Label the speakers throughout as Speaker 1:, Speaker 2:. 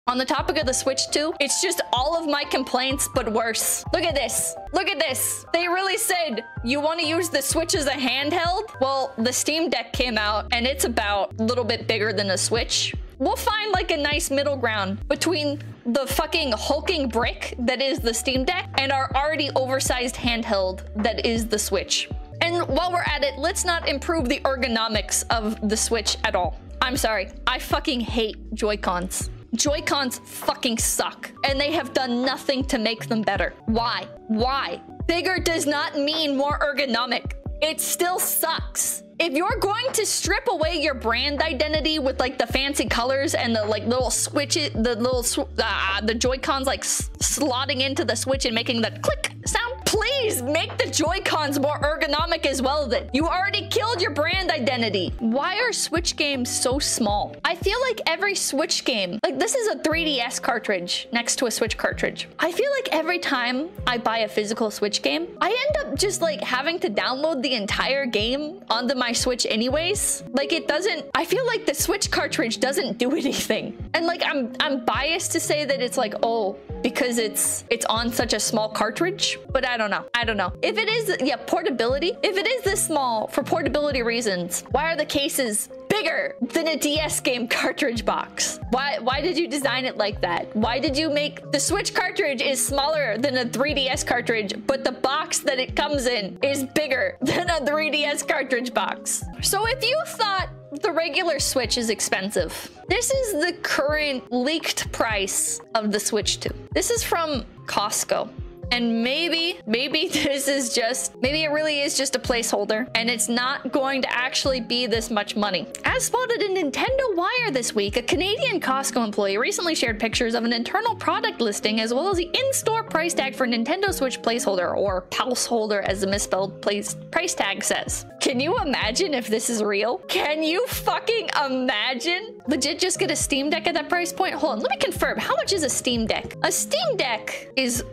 Speaker 1: On the topic of the Switch 2, it's just all of my complaints, but worse. Look at this. Look at this. They really said, you want to use the Switch as a handheld? Well, the Steam Deck came out, and it's about a little bit bigger than a Switch. We'll find like a nice middle ground between the fucking hulking brick that is the Steam Deck and our already oversized handheld that is the Switch. And while we're at it, let's not improve the ergonomics of the Switch at all. I'm sorry. I fucking hate Joy-Cons. Joy-Cons fucking suck, and they have done nothing to make them better. Why? Why? Bigger does not mean more ergonomic. It still sucks. If you're going to strip away your brand identity with like the fancy colors and the like little switches, the Joy-Cons like slotting into the Switch and making the click sound, please make the Joy-Cons more ergonomic as well then. You already killed your brand identity. Why are Switch games so small? I feel like every Switch game, like this is a 3DS cartridge next to a Switch cartridge. I feel like every time I buy a physical Switch game, I end up just like having to download the entire game onto my Switch anyways. Like it doesn't, I feel like the Switch cartridge doesn't do anything. And like I'm biased to say that it's like, oh, because it's on such a small cartridge, but I don't know. I don't know. If it is, yeah, portability, if it is this small for portability reasons, why are the cases bigger than a DS game cartridge box? Why did you design it like that? Why did you make the Switch cartridge is smaller than a 3DS cartridge, but the box that it comes in is bigger than a 3DS cartridge box? So if you thought the regular Switch is expensive, this is the current leaked price of the Switch 2. This is from Costco. And maybe this is just, maybe it really is just a placeholder and it's not going to actually be this much money. As spotted in Nintendo Wire this week, a Canadian Costco employee recently shared pictures of an internal product listing as well as the in-store price tag for Nintendo Switch placeholder, or pulse holder as the misspelled price tag says. Can you imagine if this is real? Can you fucking imagine? Legit just get a Steam Deck at that price point? Hold on, let me confirm. How much is a Steam Deck? A Steam Deck is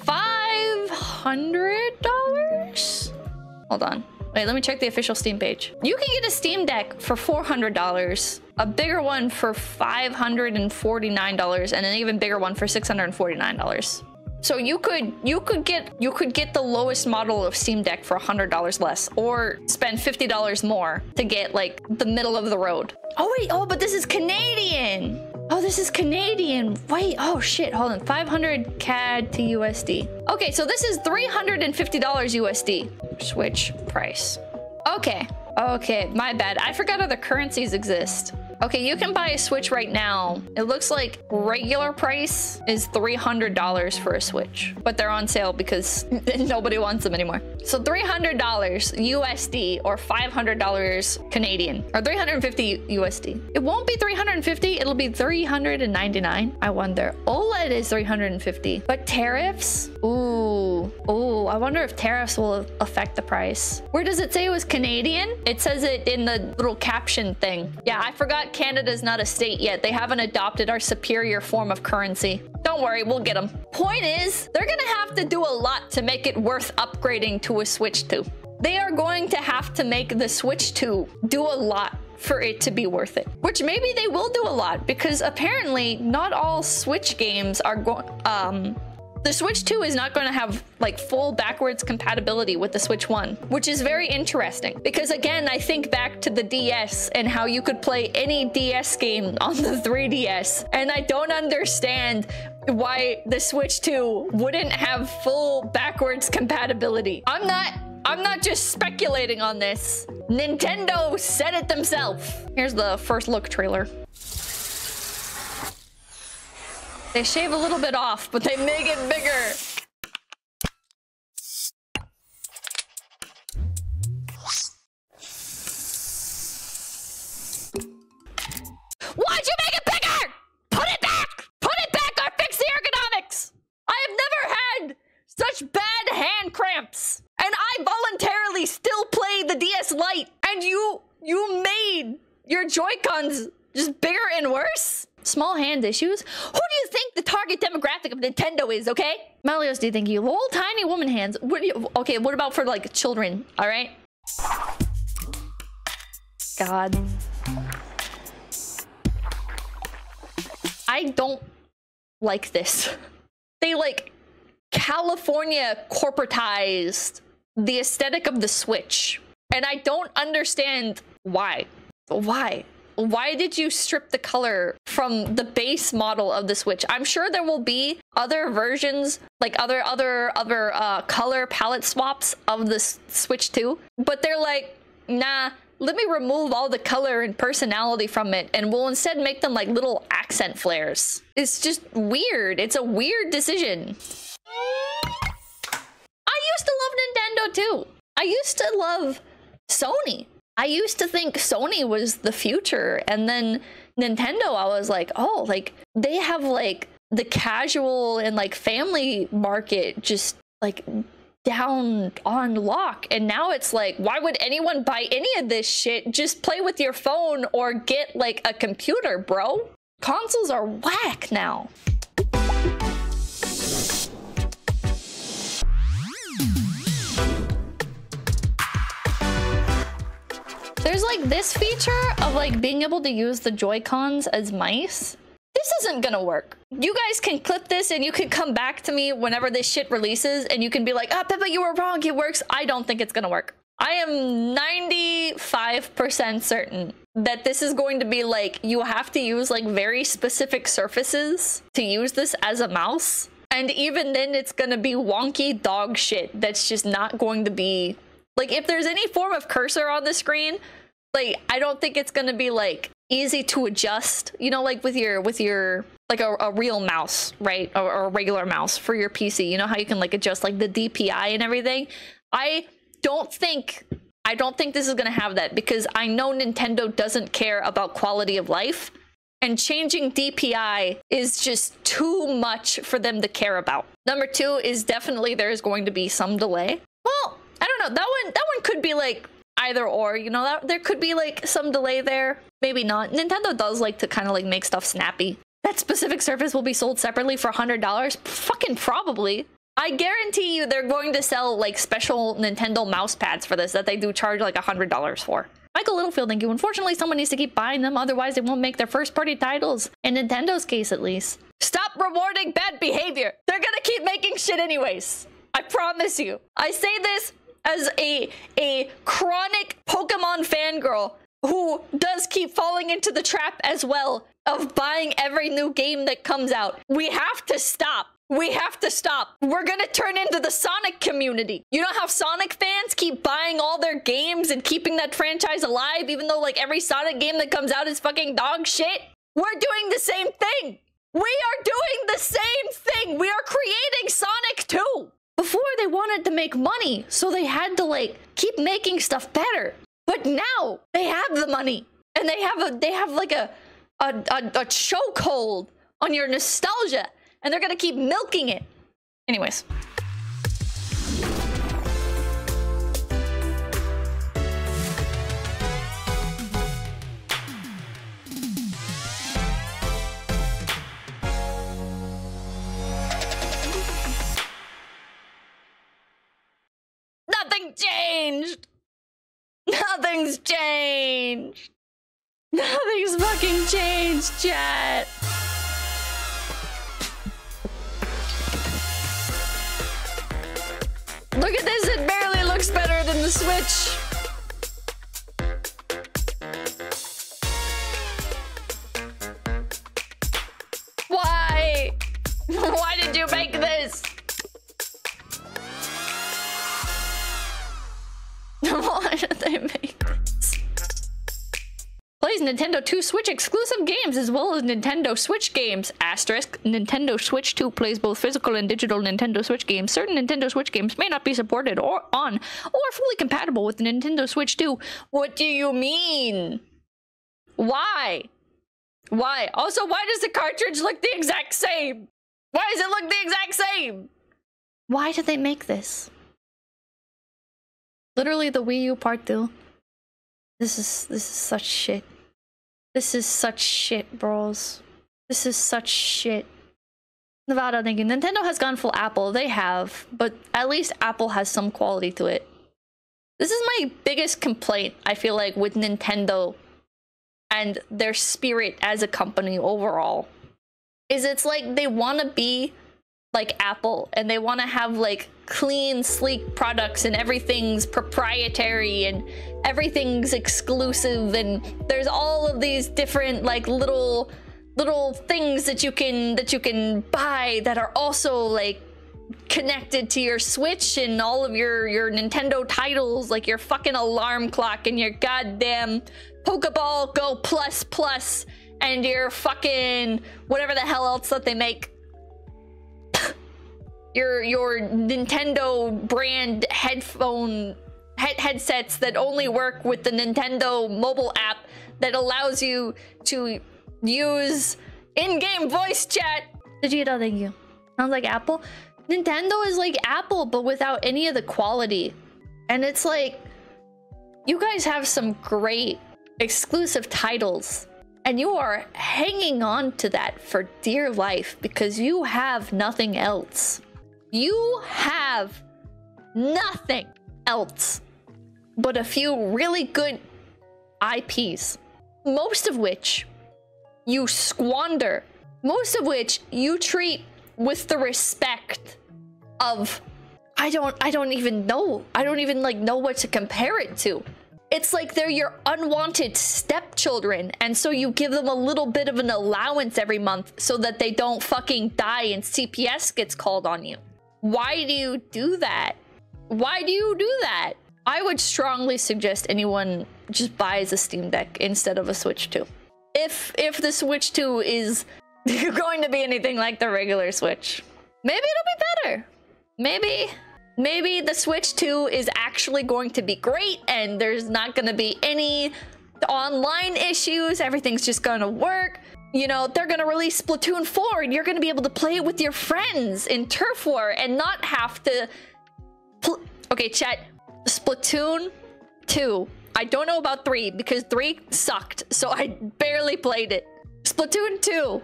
Speaker 1: $500? Hold on. Wait, let me check the official Steam page. You can get a Steam Deck for $400, a bigger one for $549, and an even bigger one for $649. So you could get the lowest model of Steam Deck for $100 less, or spend $50 more to get like the middle of the road. Oh wait, oh, but this is Canadian. Oh, this is Canadian. Wait, oh shit, hold on. 500 CAD to USD. Okay, so this is $350 USD. Switch price. Okay, my bad. I forgot other currencies exist. Okay, you can buy a Switch right now. It looks like regular price is $300 for a Switch, but they're on sale because nobody wants them anymore. So $300 USD or $500 Canadian, or $350 USD. It won't be $350, it'll be $399. I wonder. OLED is $350, but tariffs? Ooh, I wonder if tariffs will affect the price. Where does it say it was Canadian? It says it in the little caption thing. Yeah, I forgot Canada's not a state yet. They haven't adopted our superior form of currency. Don't worry, we'll get them. Point is, they're gonna have to do a lot to make it worth upgrading to a Switch 2. They are going to have to make the Switch 2 do a lot for it to be worth it. Which maybe they will do a lot, because apparently not all Switch games are going... The Switch 2 is not going to have like full backwards compatibility with the Switch 1, which is very interesting because again, I think back to the DS and how you could play any DS game on the 3DS, and I don't understand why the Switch 2 wouldn't have full backwards compatibility. I'm not just speculating on this. Nintendo said it themselves. Here's the first look trailer. They shave a little bit off, but they make it bigger. Why'd you make it bigger? Put it back! Put it back or fix the ergonomics! I have never had such bad hand cramps. And I voluntarily still play the DS Lite. And you made your Joy-Cons just bigger and worse? Small hand issues? Who do you think the target demographic of Nintendo is, okay? Malios, do you think you little tiny woman hands? Okay, what about for like children, all right? God. I don't like this. They like California corporatized the aesthetic of the Switch. And I don't understand why. Why did you strip the color from the base model of the Switch? I'm sure there will be other versions, like other color palette swaps of the Switch 2, but they're like, nah, let me remove all the color and personality from it, and we'll instead make them like little accent flares. It's just weird. It's a weird decision. I used to love Nintendo too. I used to love Sony. I used to think Sony was the future, and then Nintendo, I was like, oh, like they have like the casual and like family market just like down on lock. And now it's like, why would anyone buy any of this shit? Just play with your phone or get like a computer, bro. Consoles are whack now. There's like this feature of like being able to use the Joy-Cons as mice. This isn't gonna work. You guys can clip this and you can come back to me whenever this shit releases and you can be like, oh, Pippa, you were wrong, it works. I don't think it's gonna work. I am 95% certain that this is going to be like, you have to use like very specific surfaces to use this as a mouse. And even then it's gonna be wonky dog shit that's just not going to be... Like, if there's any form of cursor on the screen, like, I don't think it's gonna be, like, easy to adjust, you know, like with your like a real mouse, right? Or a regular mouse for your PC. You know how you can, like, adjust, like, the DPI and everything? I don't think this is gonna have that, because I know Nintendo doesn't care about quality of life, and changing DPI is just too much for them to care about. Number two is definitely there's going to be some delay. Well, I don't know, that one could be like either or, you know, that there could be like some delay there, maybe not. Nintendo does like to kind of like make stuff snappy. That specific surface will be sold separately for $100? Fucking probably. I guarantee you they're going to sell like special Nintendo mouse pads for this that they do charge like $100 for. Michael Littlefield, thank you. Unfortunately, someone needs to keep buying them, otherwise they won't make their first party titles. In Nintendo's case, at least. Stop rewarding bad behavior. They're gonna keep making shit anyways. I promise you. I say this as a chronic Pokemon fangirl who does keep falling into the trap as well of buying every new game that comes out. We have to stop. We have to stop. We're gonna turn into the Sonic community. You know how Sonic fans keep buying all their games and keeping that franchise alive, even though like every Sonic game that comes out is fucking dog shit? We're doing the same thing. We are doing the same thing. We are creating Sonic 2. Before they wanted to make money, so they had to like keep making stuff better. But now they have the money, and they have like a chokehold on your nostalgia, and they're gonna keep milking it. Anyways. Nothing changed. Nothing's changed. Nothing's fucking changed, chat. Look at this, it barely looks better than the Switch. Why? Why did you make this? Why did they make this? Plays Nintendo 2 Switch exclusive games as well as Nintendo Switch games. Asterisk. Nintendo Switch 2 plays both physical and digital Nintendo Switch games. Certain Nintendo Switch games may not be supported or fully compatible with the Nintendo Switch 2. What do you mean? Why? Why? Also, why does the cartridge look the exact same? Why does it look the exact same? Why did they make this? Literally the Wii U Part 2. This is such shit. This is such shit, bros. This is such shit. Nevada thinking Nintendo has gone full Apple. They have, but at least Apple has some quality to it. This is my biggest complaint, I feel like, with Nintendo and their spirit as a company overall. is it's like they want to be like Apple, and they want to have like clean, sleek products, and everything's proprietary and everything's exclusive, and there's all of these different like little things that you can buy that are also like connected to your Switch and all of your Nintendo titles, like your fucking alarm clock and your goddamn Pokeball Go Plus and your fucking whatever the hell else that they make. your Nintendo brand headsets that only work with the Nintendo mobile app that allows you to use in-game voice chat. Vegeta, thank you. Sounds like Apple. Nintendo is like Apple, but without any of the quality. And it's like, you guys have some great exclusive titles, and you are hanging on to that for dear life because you have nothing else. You have nothing else but a few really good IPs, most of which you squander, most of which you treat with the respect of, I don't even know like know what to compare it to. It's like they're your unwanted stepchildren, and so you give them a little bit of an allowance every month so that they don't fucking die and CPS gets called on you. Why do you do that? Why do you do that? I would strongly suggest anyone just buys a Steam Deck instead of a Switch 2. If the Switch 2 is going to be anything like the regular Switch, maybe it'll be better. Maybe the Switch 2 is actually going to be great and there's not going to be any online issues. Everything's just going to work. You know, they're going to release Splatoon 4 and you're going to be able to play it with your friends in Turf War and not have to... Okay, chat. Splatoon 2. I don't know about 3 because 3 sucked, so I barely played it. Splatoon 2.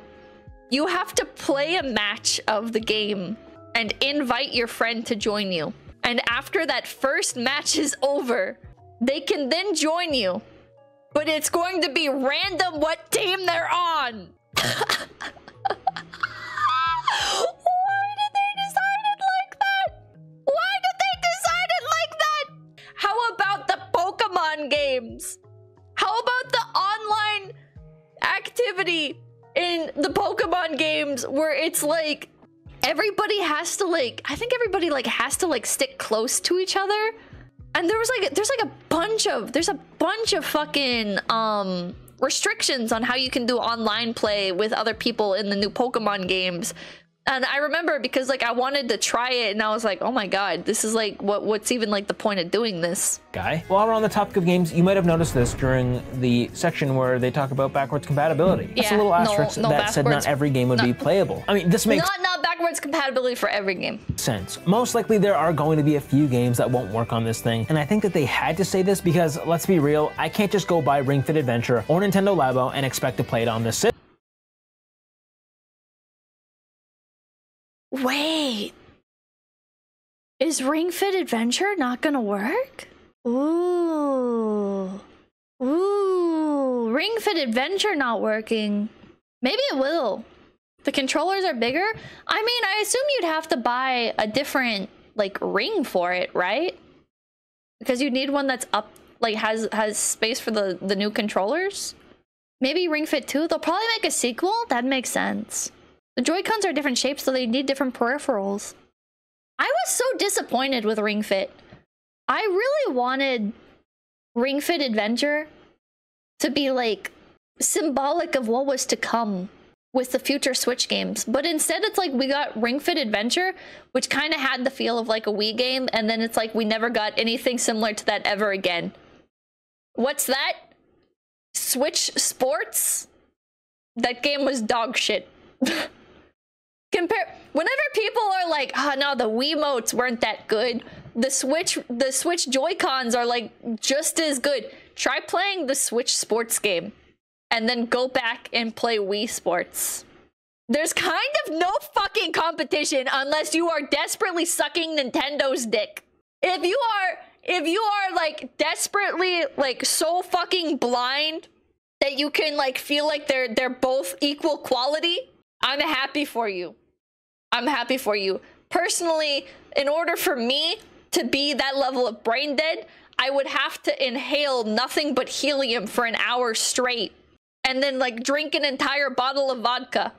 Speaker 1: You have to play a match of the game and invite your friend to join you. And after that first match is over, they can then join you. But it's going to be random what team they're on. Why did they decide it like that? Why did they decide it like that? How about the Pokemon games? How about the online activity in the Pokemon games where it's like everybody has to like, I think everybody like has to like stick close to each other. And there's a bunch of fucking restrictions on how you can do online play with other people in the new Pokemon games. And I remember because like I wanted to try it and I was like, oh my god, this is like what's even like the point of doing this?
Speaker 2: Guy. While we're on the topic of games, you might have noticed this during the section where they talk about backwards compatibility. It's a little asterisk that said not every game would be playable. I mean, this makes
Speaker 1: not backwards compatibility for every game
Speaker 2: sense. Most likely there are going to be a few games that won't work on this thing, and I think that they had to say this because let's be real, I can't just go buy Ring Fit Adventure or Nintendo Labo and expect to play it on this system.
Speaker 1: Wait, is Ring Fit Adventure not gonna work? Ooh, Ring Fit Adventure not working. Maybe it will. The controllers are bigger. I mean, I assume you'd have to buy a different like ring for it, right? Because you need one that's up, like has space for the new controllers. Maybe Ring Fit 2. They'll probably make a sequel. That makes sense. The Joy-Cons are different shapes, so they need different peripherals. I was so disappointed with Ring Fit. I really wanted Ring Fit Adventure to be like symbolic of what was to come with the future Switch games. But instead it's like we got Ring Fit Adventure, which kind of had the feel of like a Wii game, and then it's like we never got anything similar to that ever again. What's that? Switch Sports? That game was dog shit. Whenever people are like, oh no, the Wiimotes weren't that good, the Switch Joy-Cons are like just as good. Try playing the Switch Sports game and then go back and play Wii Sports. There's kind of no fucking competition unless you are desperately sucking Nintendo's dick. If you are like desperately like so fucking blind that you can like feel like they're both equal quality, I'm happy for you. I'm happy for you. Personally, in order for me to be that level of brain dead, I would have to inhale nothing but helium for an hour straight and then like drink an entire bottle of vodka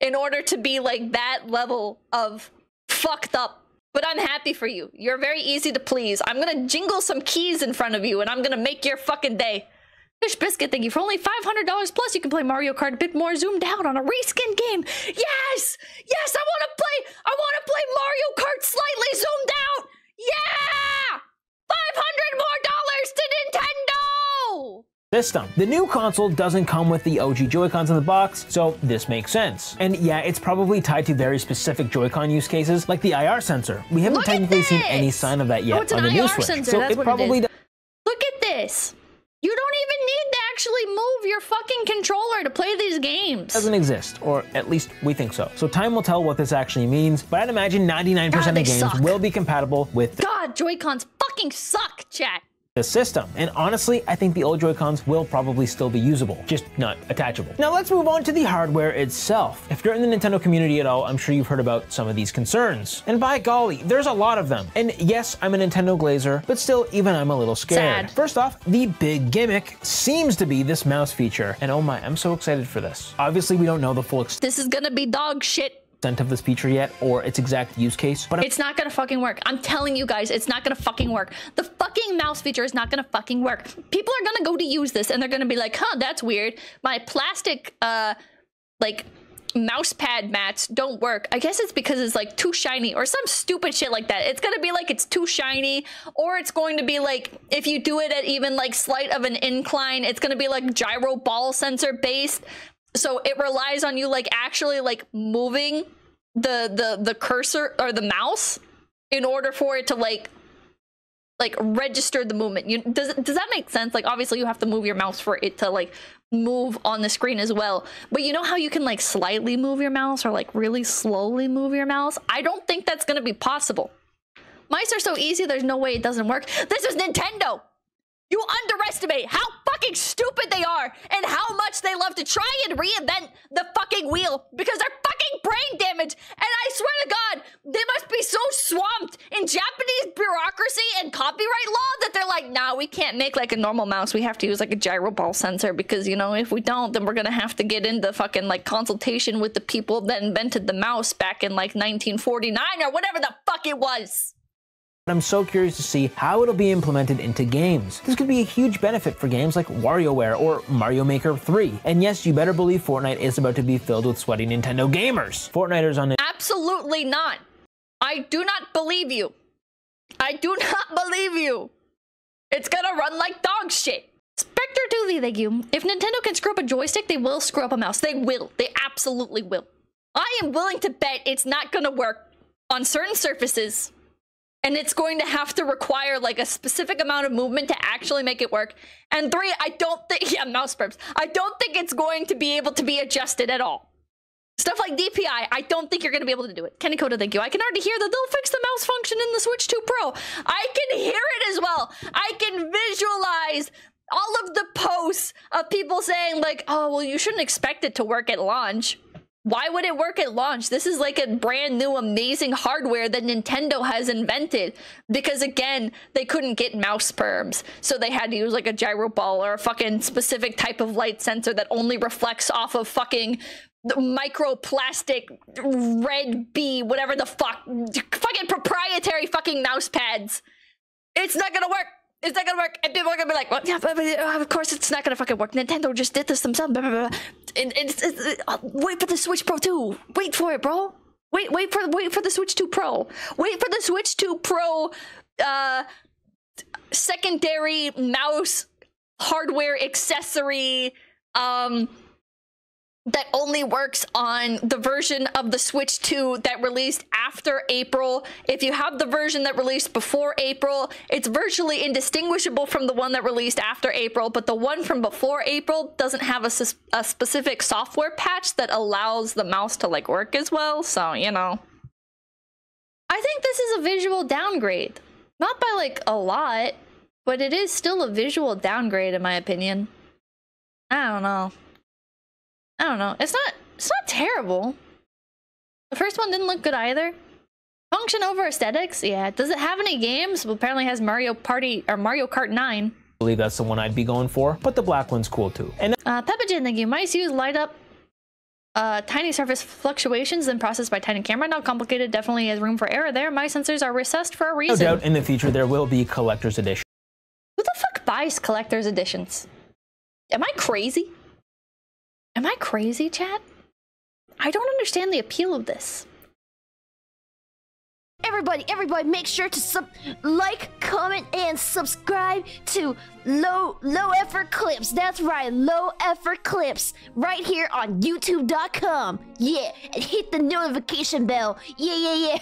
Speaker 1: in order to be like that level of fucked up. But I'm happy for you. You're very easy to please. I'm gonna jingle some keys in front of you and I'm gonna make your fucking day. Fish Biscuit, thank you. For only $500 plus, you can play Mario Kart a bit more zoomed out on a reskin game. Yes! Yes, I wanna play Mario Kart slightly zoomed out! Yeah! $500 more to Nintendo!
Speaker 2: System. The new console doesn't come with the OG Joy-Cons in the box, so this makes sense. And yeah, it's probably tied to very specific Joy-Con use cases, like the IR sensor. We haven't technically seen any sign of that yet on the new Switch,
Speaker 1: sensor.
Speaker 2: so
Speaker 1: That's
Speaker 2: it
Speaker 1: what
Speaker 2: probably does.
Speaker 1: Look at this. You don't even need to actually move your fucking controller to play these games.
Speaker 2: Doesn't exist, or at least we think so. So time will tell what this actually means, but I'd imagine 99% of games will be compatible with
Speaker 1: God, Joy-Cons fucking suck, chat.
Speaker 2: the system. And honestly, I think the old Joy-Cons will probably still be usable, just not attachable. Now let's move on to the hardware itself. If you're in the Nintendo community at all, I'm sure you've heard about some of these concerns. And by golly, there's a lot of them. And yes, I'm a Nintendo glazer, but still, even I'm a little scared.
Speaker 1: Sad.
Speaker 2: First off, the big gimmick seems to be this mouse feature. And oh my, I'm so excited for this. Obviously, we don't know the full extent
Speaker 1: This is gonna be dog shit.
Speaker 2: of this feature yet, or its exact use case, but
Speaker 1: It's not gonna fucking work. I'm telling you guys, it's not gonna fucking work. The fucking mouse feature is not gonna fucking work. People are gonna go to use this and they're gonna be like, huh, that's weird. My plastic, like, mouse pad mats don't work. I guess it's because it's like too shiny or some stupid shit like that. It's gonna be like it's too shiny, or it's going to be like, if you do it at even like slight of an incline, it's gonna be like gyro ball sensor based. So it relies on you like actually like moving the cursor or the mouse in order for it to like register the movement. Does that make sense? Like obviously you have to move your mouse for it to like move on the screen as well. But you know how you can like slightly move your mouse or like really slowly move your mouse? I don't think that's gonna be possible. Mice are so easy, there's no way it doesn't work. This is Nintendo! You underestimate how fucking stupid they are and how much they love to try and reinvent the fucking wheel because they're fucking brain damaged. And I swear to God, they must be so swamped in Japanese bureaucracy and copyright law that they're like, nah, we can't make like a normal mouse. We have to use like a gyro ball sensor because, you know, if we don't, then we're gonna have to get into fucking like consultation with the people that invented the mouse back in like 1949 or whatever the fuck it was.
Speaker 2: I'm so curious to see how it'll be implemented into games. This could be a huge benefit for games like WarioWare or Mario Maker 3. And yes, you better believe Fortnite is about to be filled with sweaty Nintendo gamers. Fortniters on it.
Speaker 1: Absolutely not. I do not believe you. I do not believe you. It's gonna run like dog shit. Spectre Dooley, thank you. If Nintendo can screw up a joystick, they will screw up a mouse. They will. They absolutely will. I am willing to bet it's not gonna work on certain surfaces. And it's going to have to require like a specific amount of movement to actually make it work. And 3, I don't think, yeah, mouse perps. I don't think it's going to be able to be adjusted at all. Stuff like DPI, I don't think you're going to be able to do it. Kenny Coda, thank you. I can already hear that they'll fix the mouse function in the Switch 2 Pro. I can hear it as well. I can visualize all of the posts of people saying like, oh, well, you shouldn't expect it to work at launch. Why would it work at launch? This is like a brand new amazing hardware that Nintendo has invented because again, they couldn't get mouse perms. So they had to use like a gyro ball or a fucking specific type of light sensor that only reflects off of fucking microplastic red B, whatever the fuck, fucking proprietary fucking mouse pads. It's not gonna work. It's not gonna work. And people are gonna be like, well, yeah, but of course it's not gonna fucking work. Nintendo just did this themselves. Blah, blah, blah. Wait for the Switch Pro 2. Wait for it, bro. Wait for the Switch 2 Pro. Wait for the Switch 2 Pro secondary mouse hardware accessory that only works on the version of the Switch 2 that released after April. If you have the version that released before April, it's virtually indistinguishable from the one that released after April, but the one from before April doesn't have a specific software patch that allows the mouse to like work as well, so, you know. I think this is a visual downgrade. Not by like a lot, but it is still a visual downgrade in my opinion. I don't know. It's not terrible. The first one didn't look good either. Function over aesthetics? Yeah. Does it have any games? Well, apparently it has Mario Party or Mario Kart 9.
Speaker 2: I believe that's the one I'd be going for, but the black one's cool too. And
Speaker 1: Peppa Jane, thank you. Mice use light up tiny surface fluctuations then processed by tiny camera. Not complicated. Definitely has room for error there. My sensors are recessed for a reason.
Speaker 2: no doubt in the future there will be collector's edition.
Speaker 1: Who the fuck buys collector's editions? Am I crazy? Am I crazy, chat? I don't understand the appeal of this.
Speaker 3: Everybody, make sure to like, comment, and subscribe to Low Effort Clips. That's right, Low Effort Clips, right here on YouTube.com. Yeah, and hit the notification bell. Yeah.